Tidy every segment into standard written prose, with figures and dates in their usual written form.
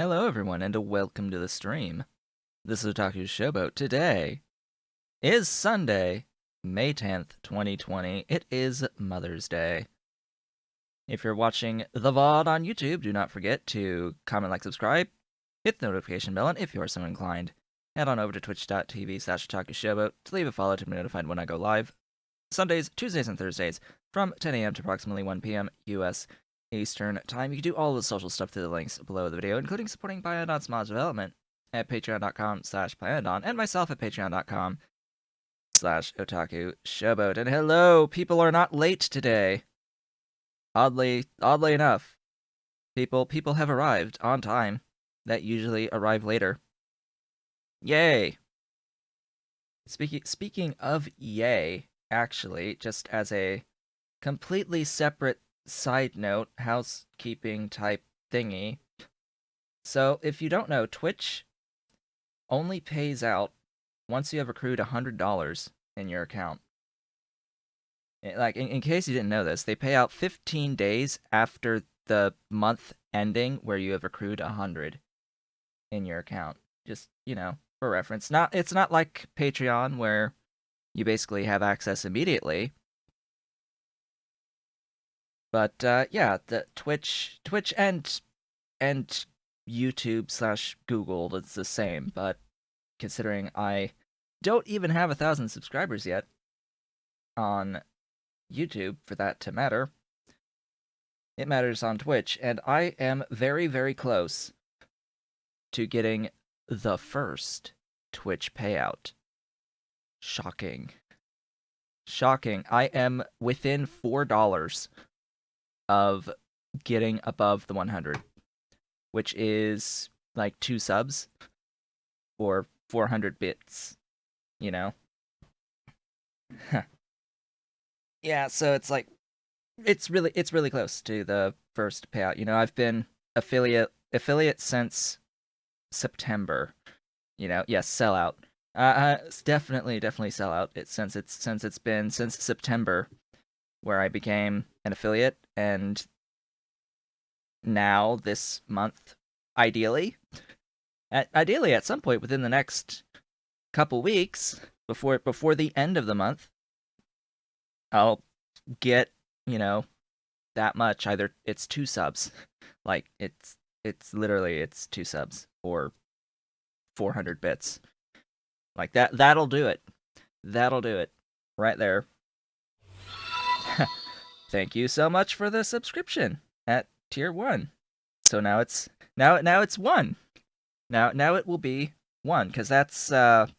Hello everyone and welcome to the stream. This is Otaku Showboat. Today is Sunday, May 10th, 2020. It is Mother's Day. If you're watching the VOD on YouTube, do not forget to comment, like, subscribe, hit the notification bell, and if you are so inclined, head on over to twitch.tv/OtakuShowboat to leave a follow to be notified when I go live. Sundays, Tuesdays, and Thursdays from 10 a.m. to approximately 1 p.m. US Eastern Time. You can do all the social stuff through the links below the video, including supporting Pyadon's mod development at patreon.com/Pyadon and myself at patreon.com/Otaku Showboat. And hello, people are not late today. Oddly enough, people have arrived on time that usually arrive later. Yay! Speaking of yay, actually, just as a completely separate side note, housekeeping type thingy. So, if you don't know, Twitch only pays out once you have accrued $100 in your account. Like, in case you didn't know this, they pay out 15 days after the month ending where you have accrued 100 in your account. Just, for reference. It's not like Patreon where you basically have access immediately. But yeah, the Twitch and YouTube/Google, it's the same. But considering I don't even have 1,000 subscribers yet on YouTube for that to matter, it matters on Twitch, and I am very, very close to getting the first Twitch payout. Shocking. I am within $4 of getting above the 100, which is like 2 subs or 400 bits, Yeah, so it's like it's really close to the first payout. I've been affiliate since September. Yes, sellout. It's definitely sellout. Since it's been since September where I became an affiliate, and now this month, ideally at some point within the next couple weeks before the end of the month, I'll get, that much. Either it's 2 subs, like it's literally 2 subs or 400 bits. Like that'll do it. That'll do it right there. Thank you so much for the subscription at tier 1. So now it's 1. Now it will be 1, because that's oddly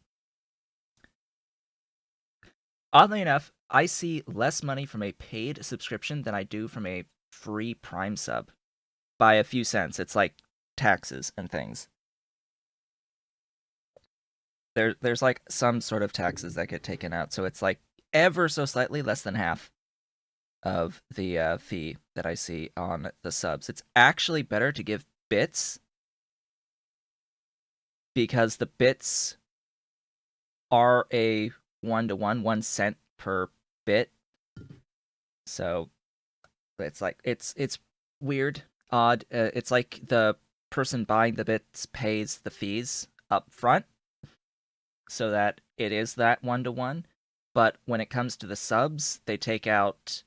enough, I see less money from a paid subscription than I do from a free Prime sub by a few cents. It's like taxes and things. There's like some sort of taxes that get taken out, so it's like ever so slightly less than half of the fee that I see on the subs. It's actually better to give bits, because the bits are a 1-to-1, 1 cent per bit. So it's like it's weird, odd. It's like the person buying the bits pays the fees up front, so that it is that 1-to-1. But when it comes to the subs, they take out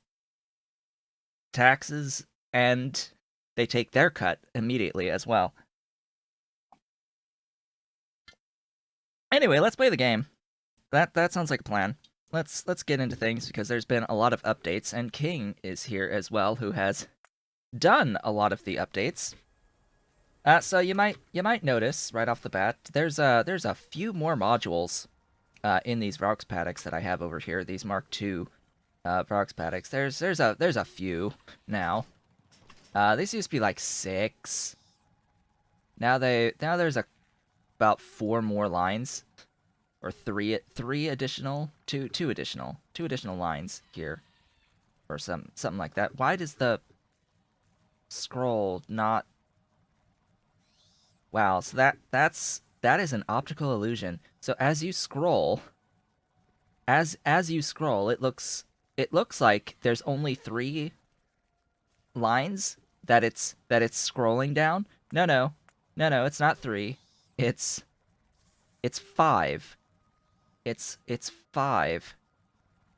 taxes and they take their cut immediately as well. Anyway, let's play the game. That sounds like a plan. Let's get into things, because there's been a lot of updates, and King is here as well, who has done a lot of the updates. So you might notice right off the bat, there's a few more modules in these vrauk paddocks that I have over here. These Mark II vrauk paddocks. There's a few now. These used to be like 6. Now there's about 4 more lines, or 3 additional, 2 additional lines here, or something like that. Why does the scroll not? Wow, so that is an optical illusion. So as you scroll, it looks like there's only 3 lines that it's scrolling down. No. No, it's not 3. It's it's 5. It's 5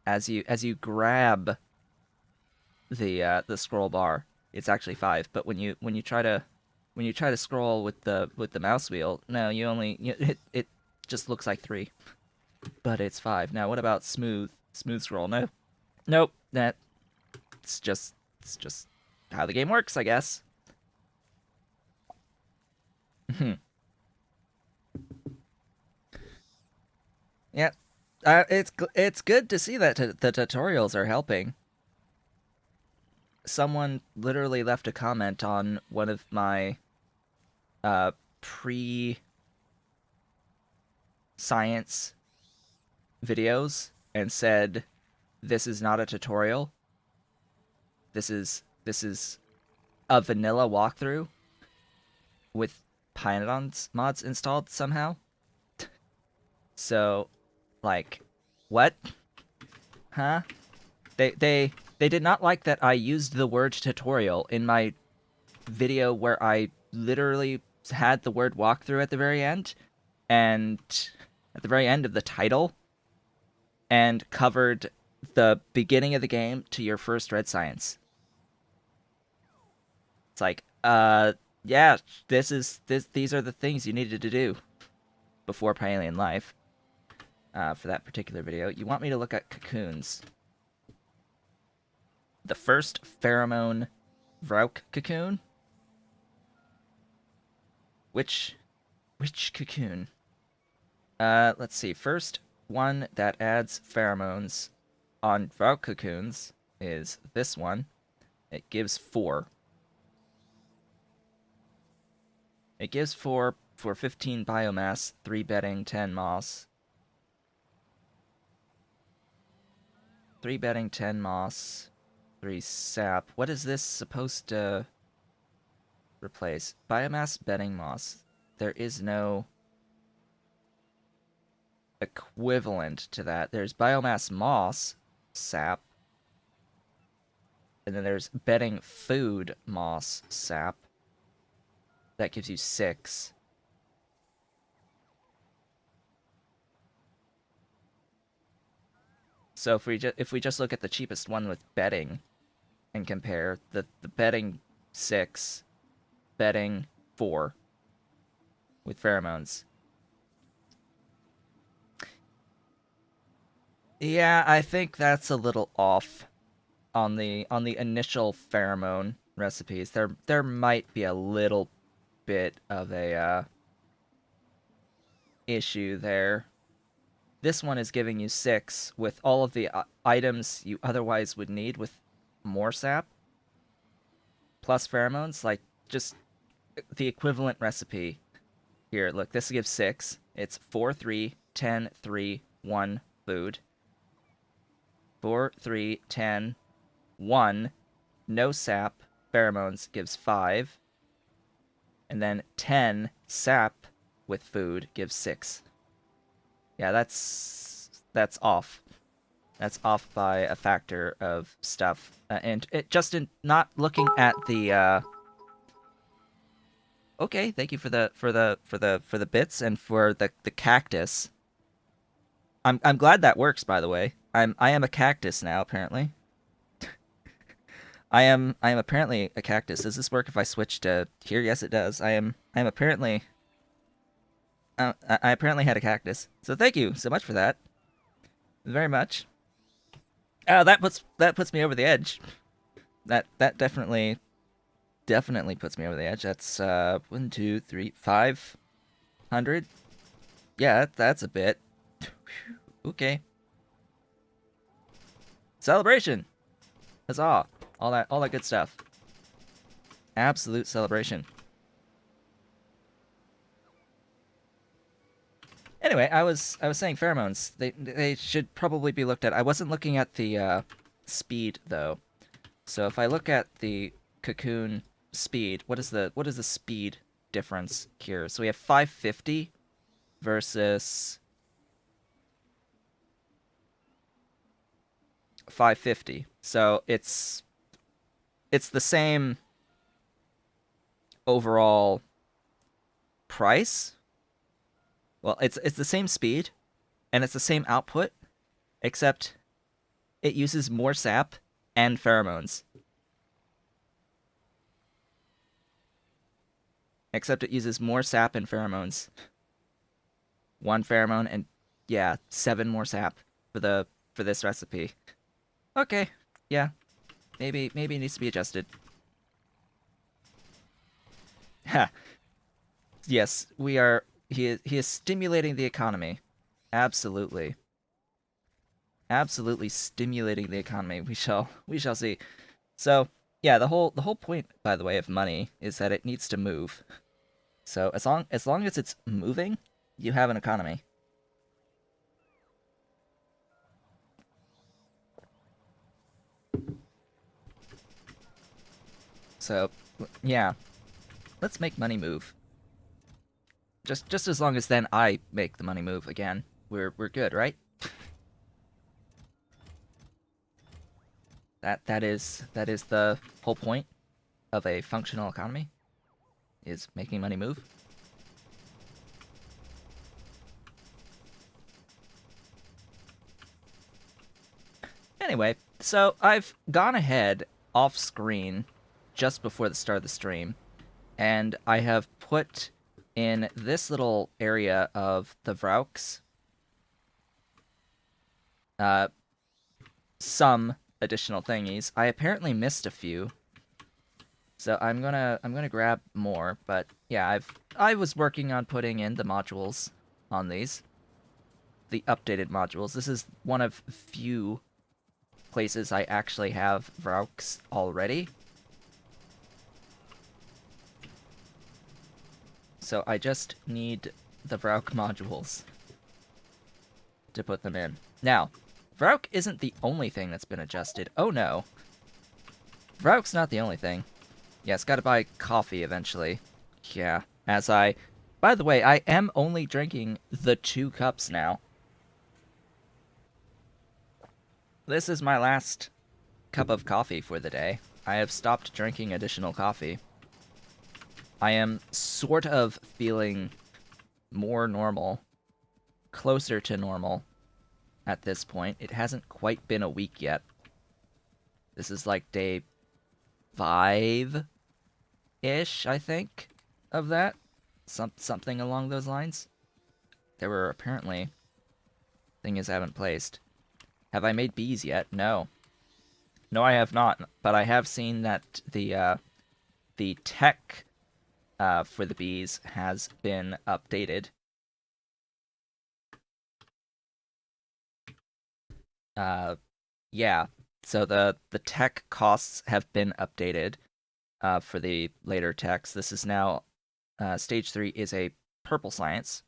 as you grab the scroll bar. It's actually 5, but when you try to scroll with the mouse wheel, no, it just looks like 3, but it's 5. Now, what about smooth scroll? No. Nope. It's just how the game works, I guess. Yeah. It's good to see that the tutorials are helping. Someone literally left a comment on one of my pre science videos and said, "This is not a tutorial. This is a vanilla walkthrough with Python mods installed somehow." So, like, what? Huh? They did not like that I used the word tutorial in my video where I literally had the word walkthrough at the very end, and at the very end of the title, and covered the beginning of the game to your first red science. It's like, yeah, these are the things you needed to do before Pyalian Life. For that particular video, you want me to look at cocoons. The first pheromone vrauk cocoon. Which cocoon? Let's see. First one that adds pheromones on vrauk cocoons is this one. It gives 4. It gives 4 for 15 biomass, 3 bedding, 10 moss. 3 bedding, 10 moss, 3 sap. What is this supposed to replace? Biomass, bedding, moss. There is no equivalent to that. There's biomass moss, sap. And then there's bedding food moss, sap. That gives you 6. So if we just look at the cheapest one with bedding and compare the bedding 6, bedding 4 with pheromones. Yeah, I think that's a little off on the initial pheromone recipes. There might be a little bit of a issue there. This one is giving you 6 with all of the items you otherwise would need with more sap plus pheromones, like just the equivalent recipe. Here, look, this gives 6. It's 4, 3, 10, 3, 1 food. 4, 3, 10, 1, no sap, pheromones gives 5. And then 10 sap with food gives 6. Yeah, that's off. That's off by a factor of stuff. And it just in not looking at the okay, thank you for the bits and for the cactus. I'm glad that works, by the way. I am a cactus now, apparently. I am apparently a cactus. Does this work if I switch to here? Yes, it does. I am apparently I apparently had a cactus. So thank you so much for that. Very much. That puts me over the edge. That definitely puts me over the edge. That's 1, 2, 3, 500. Yeah, that's a bit. Okay. Celebration. Huzzah. All that good stuff. Absolute celebration. Anyway, I was saying pheromones. They should probably be looked at. I wasn't looking at the speed though. So if I look at the cocoon speed, what is the speed difference here? So we have 550 versus 550. So it's the same overall price, well, it's the same speed, and it's the same output, except it uses more sap and pheromones. Except it uses more sap and pheromones. One pheromone and yeah, 7 more sap for this recipe. Okay, yeah, maybe it needs to be adjusted. Ha. Yes, we are. He is stimulating the economy. Absolutely, absolutely stimulating the economy. We shall see. So yeah, the whole point, by the way, of money is that it needs to move. So as long as it's moving, you have an economy. So yeah, let's make money move. Just as long as then I make the money move again, we're good, right? That is the whole point of a functional economy, is making money move. Anyway, so I've gone ahead off screen just before the start of the stream, and I have put in this little area of the vrauks uh, some additional thingies. I apparently missed a few, so I'm gonna grab more. But yeah, I was working on putting in the modules on these, the updated modules. This is one of few places I actually have vrauks already. So I just need the vrauk modules to put them in. Now, vrauk isn't the only thing that's been adjusted. Oh no. Vrauk's not the only thing. Yeah, it's gotta buy coffee eventually. Yeah, by the way, I am only drinking the 2 cups now. This is my last cup of coffee for the day. I have stopped drinking additional coffee. I am sort of feeling more normal, closer to normal at this point. It hasn't quite been a week yet. This is like day 5-ish, I think, of that. Something along those lines. There were apparently things I haven't placed. Have I made bees yet? No. No, I have not, but I have seen that the tech for the bees has been updated. Yeah. So the tech costs have been updated for the later techs. This is now stage 3 is a purple science.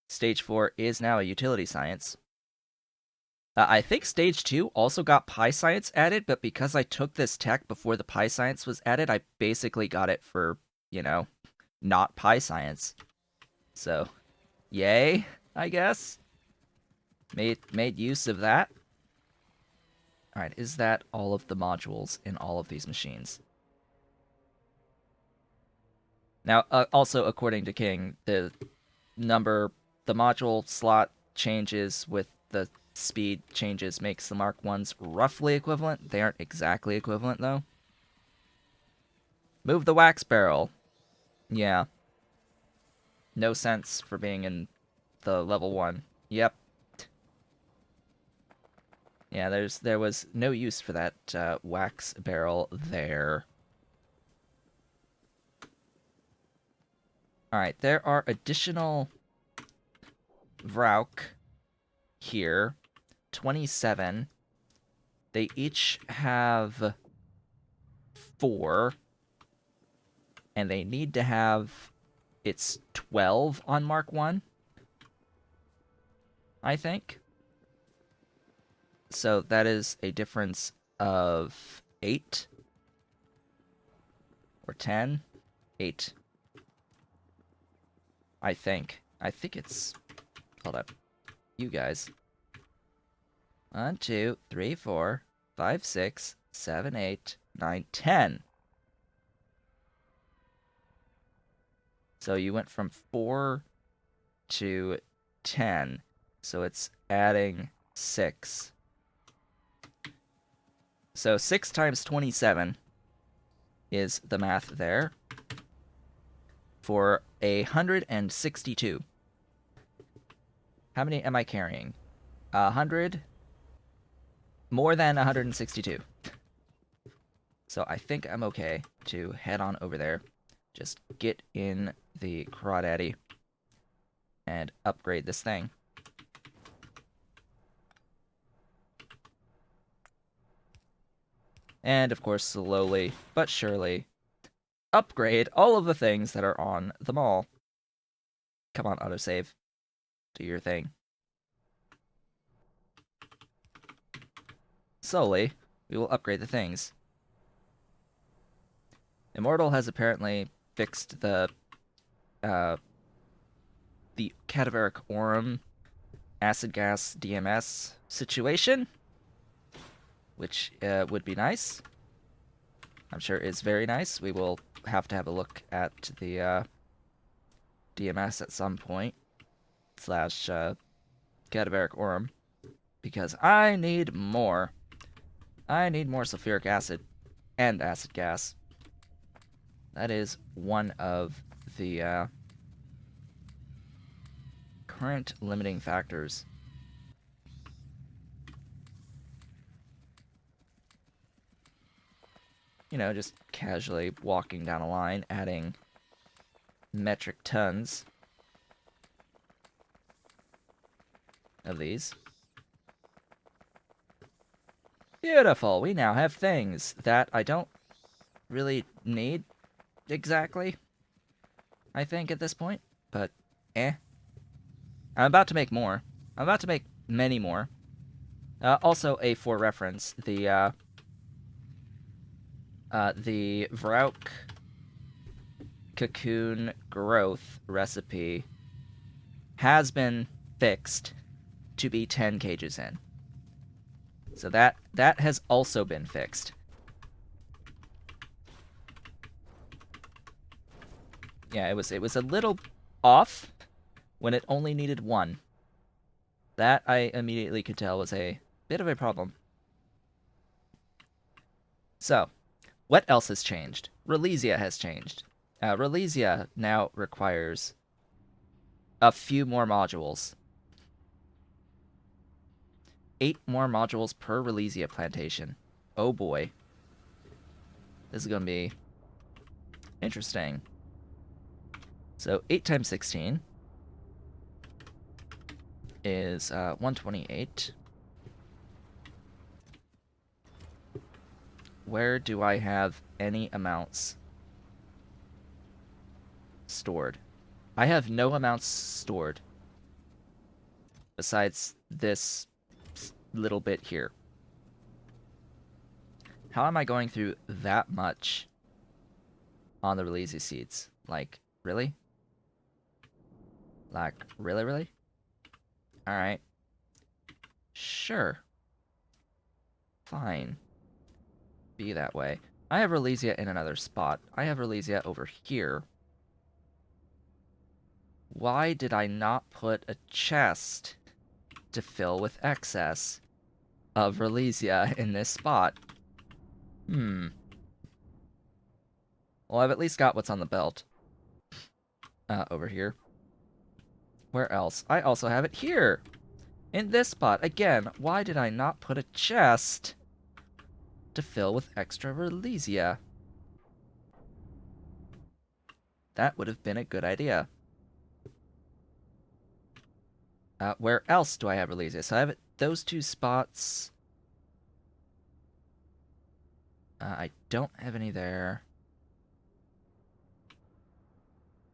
Stage 4 is now a utility science. I think stage 2 also got Pi Science added, but because I took this tech before the Pi Science was added, I basically got it for, not Pi Science. So, yay, I guess. Made use of that. Alright, is that all of the modules in all of these machines? Now, also according to King, the module slot changes with the speed changes makes the Mark 1s roughly equivalent. They aren't exactly equivalent, though. Move the wax barrel. Yeah. No sense for being in the level 1. Yep. Yeah, there was no use for that wax barrel there. Alright, there are additional vrauk here. 27. They each have 4. And they need to have... It's 12 on Mark 1, I think. So that is a difference of 8. Or 10. 8. I think. I think it's... Hold up. You guys. 1, 2, 3, 4, 5, 6, 7, 8, 9, 10. So you went from 4 to 10. So it's adding 6. So 6 times 27 is the math there for 162. How many am I carrying? 100? More than 162. So I think I'm okay to head on over there. Just get in the Crawdaddy and upgrade this thing. And of course, slowly but surely, upgrade all of the things that are on the mall. Come on, autosave. Do your thing. Slowly, we will upgrade the things. Immortal has apparently fixed the cadaveric aurum acid gas DMS situation, which would be nice. I'm sure is very nice. We will have to have a look at the DMS at some point, / cadaveric aurum, because I need more. I need more sulfuric acid and acid gas. That is one of the current limiting factors. You know, just casually walking down a line, adding metric tons of these. Beautiful. We now have things that I don't really need exactly, I think, at this point. But, I'm about to make more. I'm about to make many more. Also, for reference, the vrauk cocoon growth recipe has been fixed to be 10 cages in. So that has also been fixed. Yeah, it was a little off when it only needed 1. That I immediately could tell was a bit of a problem. So, what else has changed? Relesia has changed. Relesia now requires a few more modules. 8 more modules per Relesia plantation. Oh boy. This is going to be interesting. So 8 times 16 is 128. Where do I have any amounts stored? I have no amounts stored besides this little bit here. How am I going through that much on the Relesia seeds? Like, really? Like, really? Alright. Sure. Fine. Be that way. I have Relesia in another spot. I have Relesia over here. Why did I not put a chest to fill with excess of Relesia in this spot? Well, I've at least got what's on the belt. Over here. Where else? I also have it here! In this spot. Again, why did I not put a chest to fill with extra Relesia? That would have been a good idea. Where else do I have Relesia? So I have those 2 spots. I don't have any there.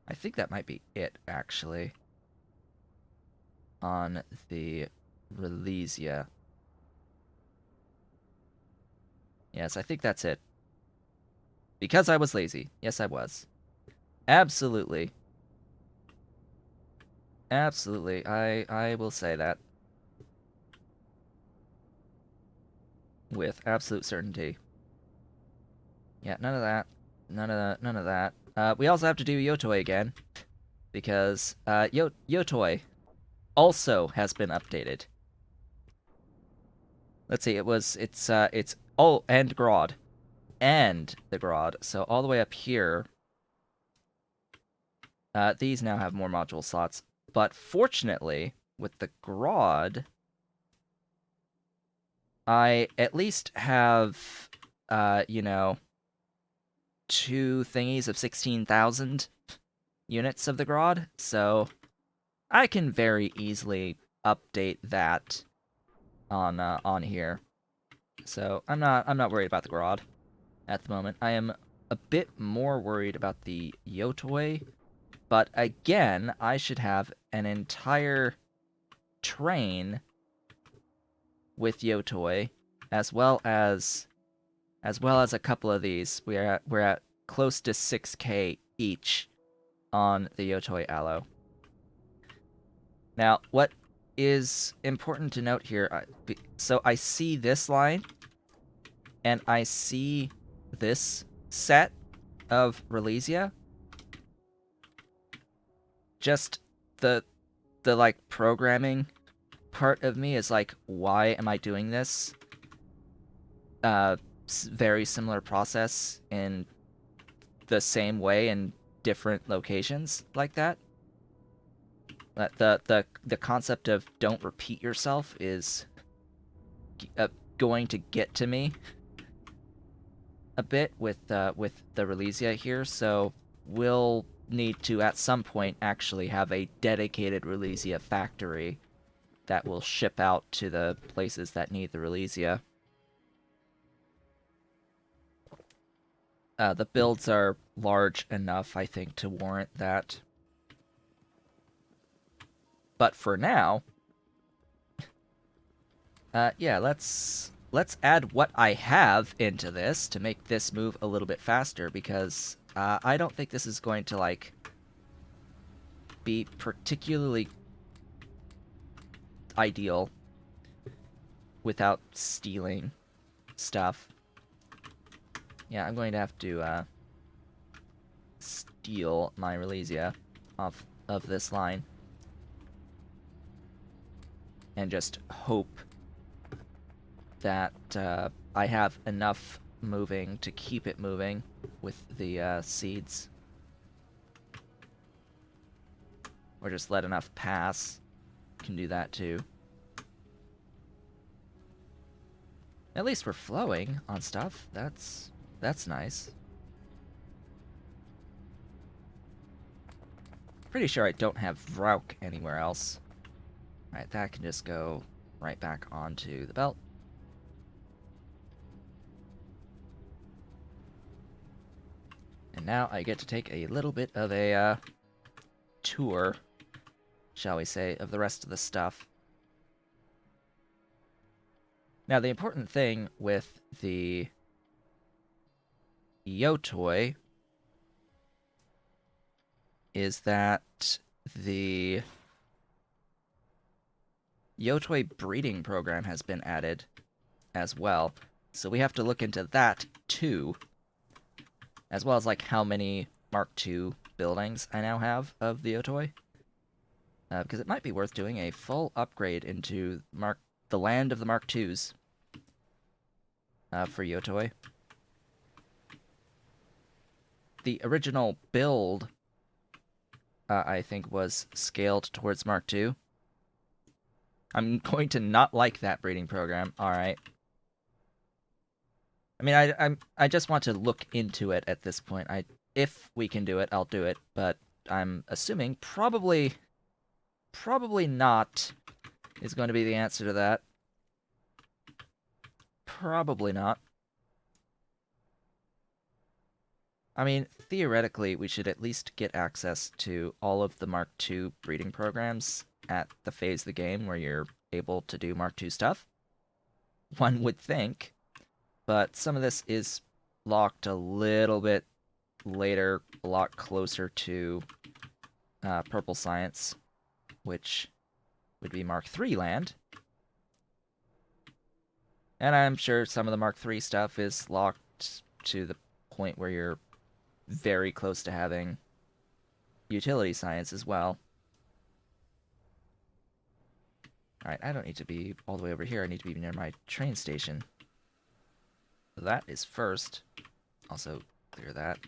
I think that might be it, actually. On the Relesia. Yes, I think that's it. Because I was lazy. Yes, I was. Absolutely. Absolutely. I will say that. With absolute certainty. Yeah, none of that. None of that. We also have to do Yotoi again, because Yotoi also has been updated. Let's see, it's oh, and Grodd. And the Grodd. So all the way up here, these now have more module slots. But fortunately, with the Grodd, I at least have, you know, 2 thingies of 16,000 units of the Grodd, so I can very easily update that on here. So I'm not worried about the Grodd at the moment. I am a bit more worried about the Yotoi, but again, I should have an entire train with Yotoi, as well as a couple of these. We're at close to 6K each on the Yotoi Allo. Now, what is important to note here, so I see this line, and I see this set of Relesia. Just the like programming part of me is like, why am I doing this? Very similar process in the same way in different locations like that. The concept of don't repeat yourself is going to get to me a bit with the Relesia here, so we'll need to at some point actually have a dedicated Relesia factory that will ship out to the places that need the Relesia. The builds are large enough, I think, to warrant that. But for now, yeah, let's add what I have into this to make this move a little bit faster, because I don't think this is going to, like, be particularly ideal without stealing stuff. Yeah, I'm going to have to steal my Relesia off of this line and just hope that I have enough moving to keep it moving with the seeds. Or just let enough pass. Can do that too. At least we're flowing on stuff. That's nice. Pretty sure I don't have vrauk anywhere else. Alright, that can just go right back onto the belt. And now I get to take a little bit of a tour, shall we say, of the rest of the stuff. Now, the important thing with the Yotoi is that the Yotoi breeding program has been added as well. So we have to look into that too, as well as like how many Mark II buildings I now have of the Yotoi. Because it might be worth doing a full upgrade into the land of the Mark IIs for Yotoi. The original build, I think, was scaled towards Mark II. I'm going to not like that breeding program. All right. I mean, I just want to look into it at this point. If we can do it, I'll do it. But I'm assuming probably not is going to be the answer to that. Probably not. I mean, theoretically, we should at least get access to all of the Mark II breeding programs at the phase of the game where you're able to do Mark II stuff. One would think, but some of this is locked a little bit later, a lot closer to Purple Science, which would be Mark III land. And I'm sure some of the Mark III stuff is locked to the point where you're very close to having utility science as well. Alright, I don't need to be all the way over here. I need to be near my train station. So that is first. Also, clear that.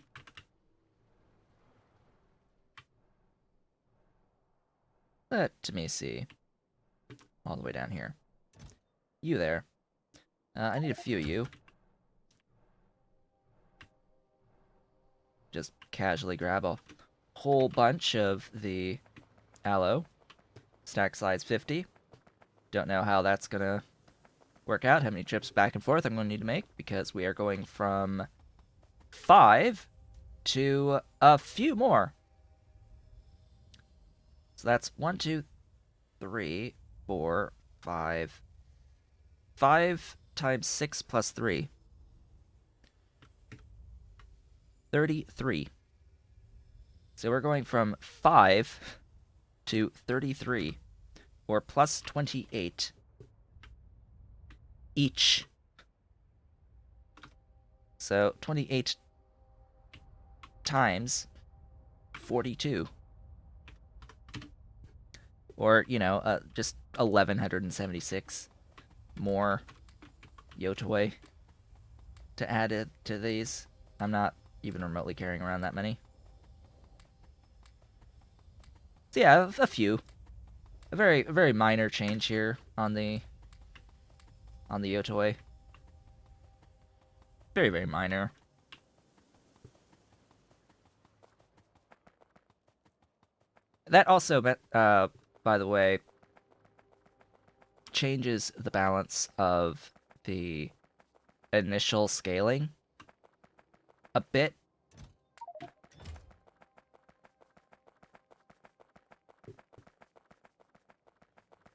Let me see. All the way down here. You there. I need a few of you. Just casually grab a whole bunch of the aloe. Stack size 50. Don't know how that's gonna work out, how many trips back and forth I'm going to need to make, because we are going from 5 to a few more. So that's 1, 2, 3, 4, 5. 5 times 6 plus 3. 33. So we're going from 5 to 33, or plus 28 each. So 28 times 42. Or, you know, just 1,176 more Yotoi to add it to these. I'm not even remotely carrying around that many. So yeah, a few. A very minor change here on the Yotoi. Very minor. That also, by the way, changes the balance of the initial scaling a bit.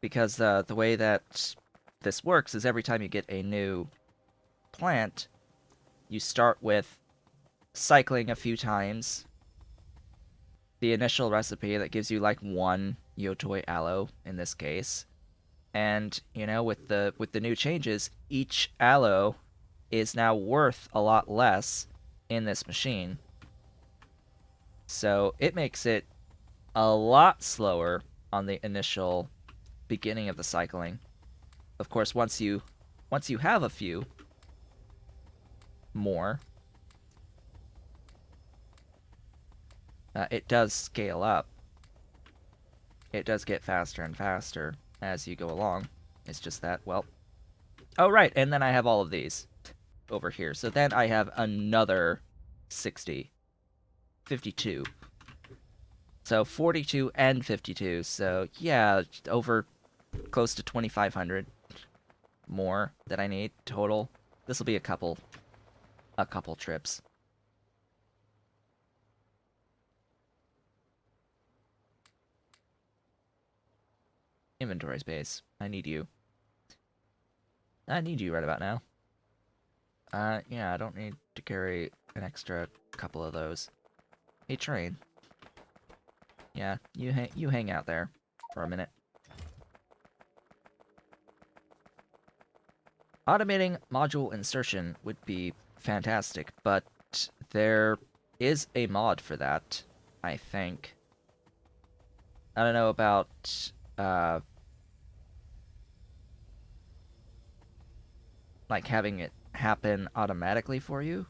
Because the way that this works is every time you get a new plant, you start with cycling a few times the initial recipe that gives you like 1 Yotoi aloe in this case. And, you know, with the new changes, each aloe is now worth a lot less in this machine. So it makes it a lot slower on the initial beginning of the cycling. Of course, once you have a few more, it does scale up. It does get faster and faster as you go along. It's just that, well... Oh, right, and then I have all of these over here. So then I have another 60. 52. So 42 and 52. So, yeah, over close to 2,500 more that I need total. This will be a couple trips. Inventory space. I need you. I need you right about now. Yeah, I don't need to carry an extra couple of those. Hey, train. Yeah, you hang out there for a minute. Automating module insertion would be fantastic, but there is a mod for that, I think. I don't know about, like, having it happen automatically for you.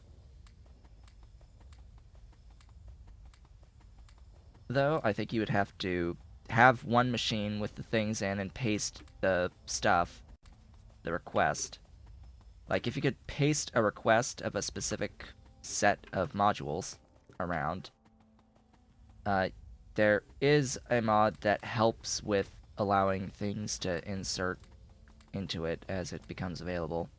Though, I think you would have to have one machine with the things in and paste the stuff, the request. Like, if you could paste a request of a specific set of modules around, there is a mod that helps with allowing things to insert into it as it becomes available.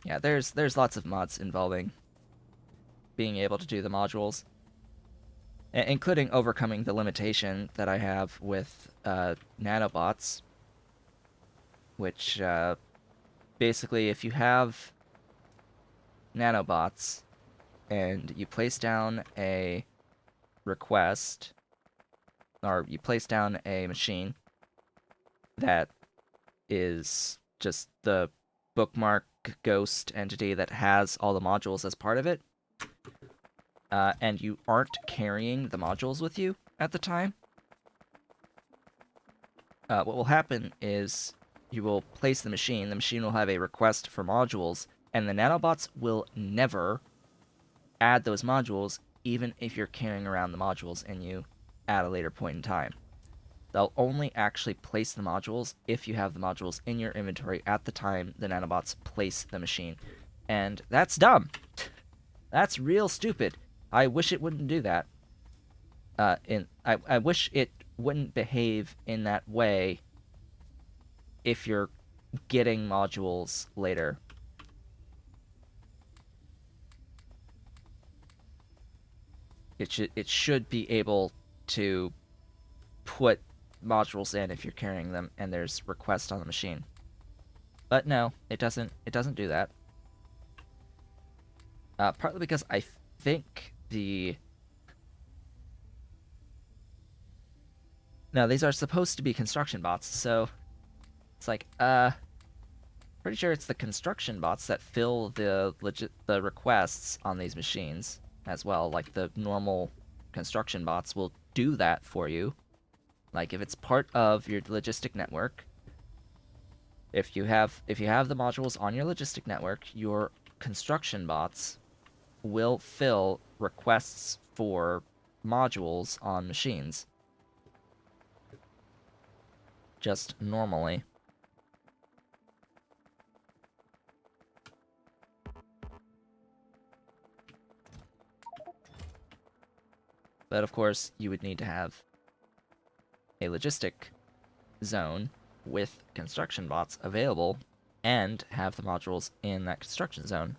Yeah, there's lots of mods involving being able to do the modules, including overcoming the limitation that I have with nanobots, which basically, if you have nanobots and you place down a request, or you place down a machine that is just the bookmark ghost entity that has all the modules as part of it, and you aren't carrying the modules with you at the time, what will happen is you will place the machine will have a request for modules, and the nanobots will never add those modules, even if you're carrying around the modules in you at a later point in time. They'll only actually place the modules if you have the modules in your inventory at the time the nanobots place the machine. And that's dumb. That's real stupid. I wish it wouldn't do that. I wish it wouldn't behave in that way if you're getting modules later. It should be able to put modules in if you're carrying them and there's request on the machine. But no, it doesn't do that. Partly because I think no, these are supposed to be construction bots, so it's like, pretty sure it's the construction bots that fill the requests on these machines as well. Like, the normal construction bots will do that for you. Like, if it's part of your logistic network, if you have the modules on your logistic network, your construction bots will fill requests for modules on machines. Just normally. But of course, you would need to have a logistic zone with construction bots available and have the modules in that construction zone.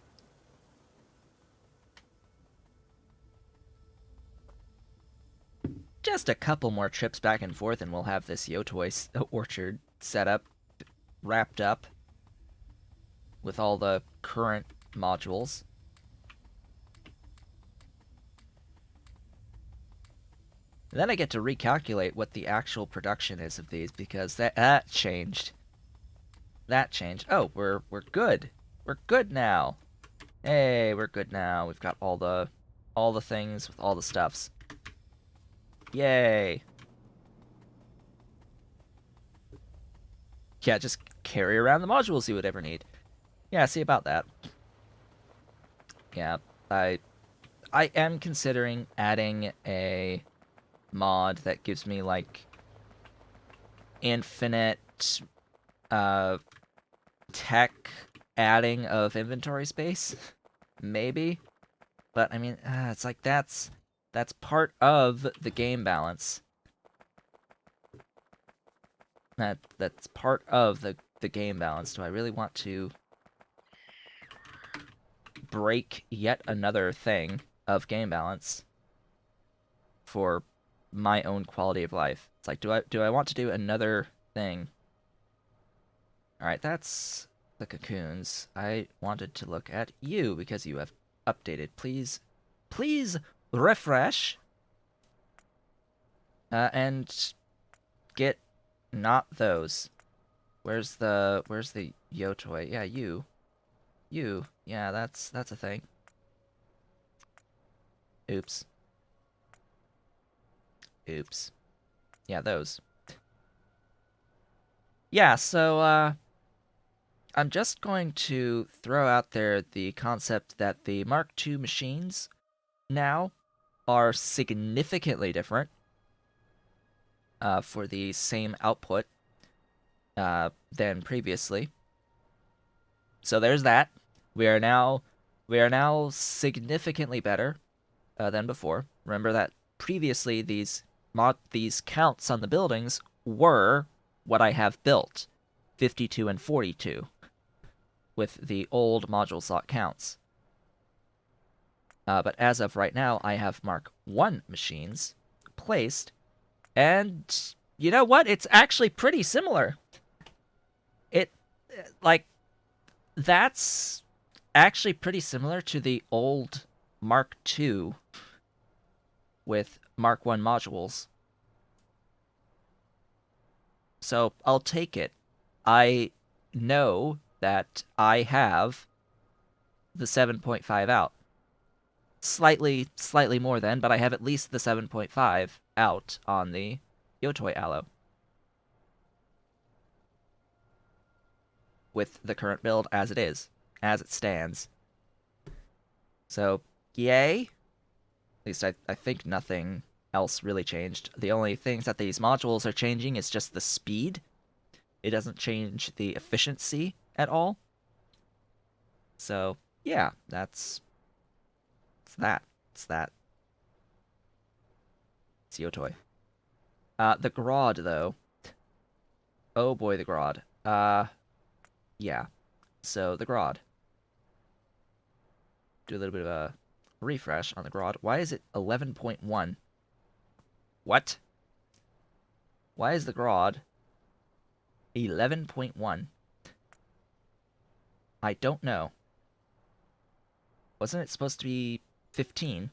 Just a couple more trips back and forth and we'll have this Yotoi orchard set up, wrapped up with all the current modules. And then I get to recalculate what the actual production is of these, because that changed. That changed. Oh, we're good. We're good now. Hey, we're good now. We've got all the things with all the stuffs. Yay. Yeah, just carry around the modules you would ever need. Yeah, see about that. Yeah, I am considering adding a mod that gives me, like, infinite tech adding of inventory space. Maybe. But I mean, it's like that's part of the game balance. That's part of the game balance. Do I really want to break yet another thing of game balance for my own quality of life? It's like, do I want to do another thing? Alright, that's the cocoons. I wanted to look at you because you have updated. Please refresh. And get not those. Where's the Yotoi? Yeah, you. Yeah, that's a thing. Oops. Yeah, those. Yeah, so I'm just going to throw out there the concept that the Mark II machines now are significantly different for the same output than previously. So there's that. We are now significantly better than before. Remember that previously these counts on the buildings were what I have built, 52 and 42, with the old module slot counts. But as of right now, I have Mark I machines placed, and you know what? It's actually pretty similar. That's actually pretty similar to the old Mark II with Mark I modules. So I'll take it. I know that I have the 7.5 out. Slightly more than, but I have at least the 7.5 out on the Yotoi Aloe. With the current build as it is, as it stands. So, yay. At least I think nothing else really changed. The only things that these modules are changing is just the speed. It doesn't change the efficiency at all. So, yeah, that's that. It's that. It's Yotoi. The Grodd, though. Oh boy, the Grodd. Yeah. So, the Grodd. Do a little bit of a refresh on the Grodd. Why is it 11.1? What? Why is the Grodd 11.1? I don't know. Wasn't it supposed to be 15?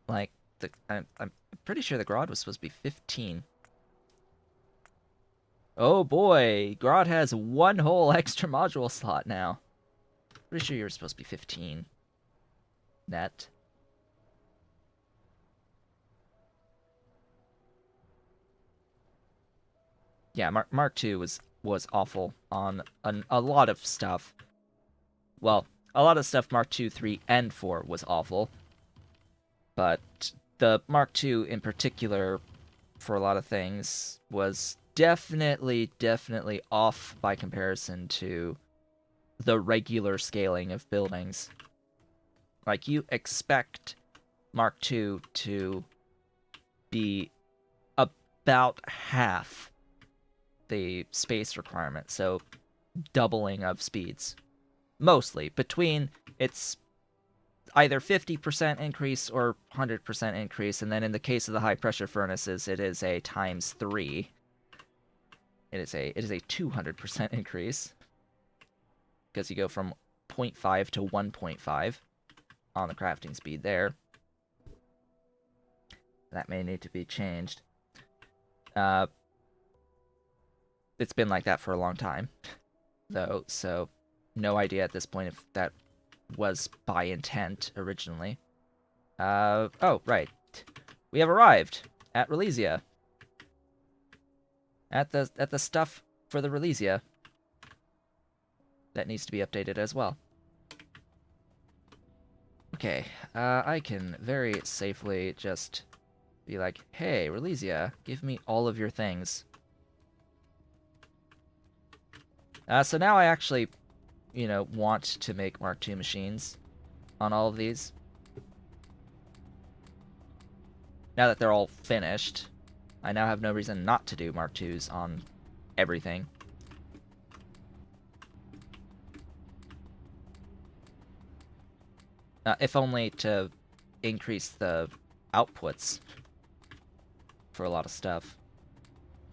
Like, I'm pretty sure the Grodd was supposed to be 15. Oh boy, Grodd has one whole extra module slot now. Pretty sure you were supposed to be 15. Net. Yeah, Mark II was awful on a lot of stuff. Well, a lot of stuff Mark II, 3, and 4 was awful. But the Mark II in particular, for a lot of things, was definitely off by comparison to the regular scaling of buildings. Like, you expect Mark II to be about half the space requirement, so doubling of speeds. Mostly. Between, it's either 50% increase or 100% increase, and then in the case of the high pressure furnaces, it is a times 3. It is a 200% increase, because you go from 0.5 to 1.5 on the crafting speed there. That may need to be changed. It's been like that for a long time, though, so no idea at this point if that was by intent originally. Oh, right. We have arrived at Relesia. At the stuff for the Relesia. That needs to be updated as well. Okay, I can very safely just be like, hey, Relesia, give me all of your things. So now I actually, want to make Mark II machines on all of these. Now that they're all finished, I now have no reason not to do Mark IIs on everything. If only to increase the outputs for a lot of stuff.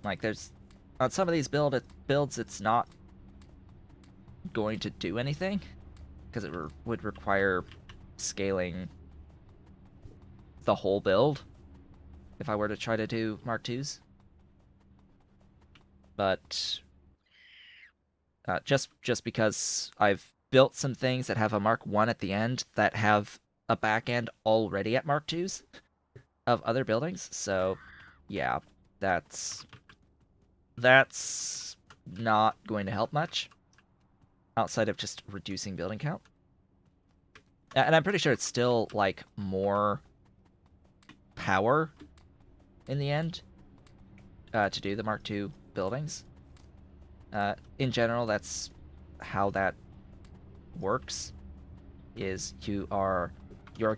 Like, there's... On some of these builds, it's not going to do anything, because it would require scaling the whole build if I were to try to do Mark IIs. But just because I've built some things that have a Mark I at the end that have a back end already at Mark IIs of other buildings, so yeah, that's not going to help much outside of just reducing building count. And I'm pretty sure it's still, like, more power in the end to do the Mark II buildings. In general, that's how that works, is you are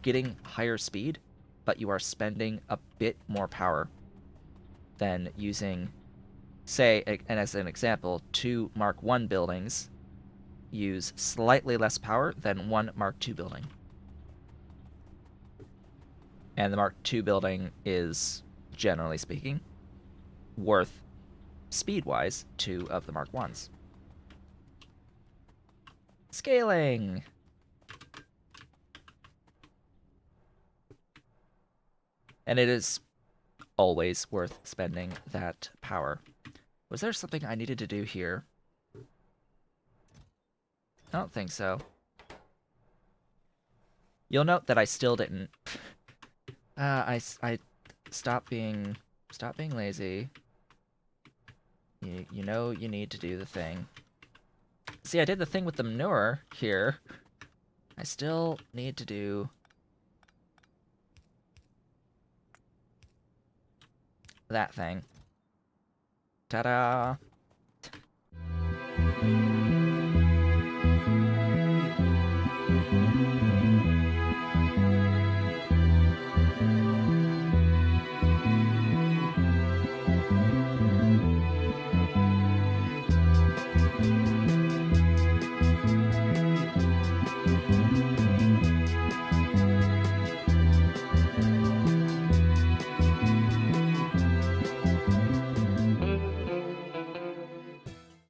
getting higher speed, but you are spending a bit more power than using, say, and as an example, 2 Mark I buildings use slightly less power than 1 Mark II building. And the Mark II building is, generally speaking, worth, speed-wise, 2 of the Mark Is. Scaling! And it is always worth spending that power. Was there something I needed to do here? I don't think so. You'll note that I still didn't. I stop being lazy. You know you need to do the thing. See, I did the thing with the manure here. I still need to do that thing. Ta-da!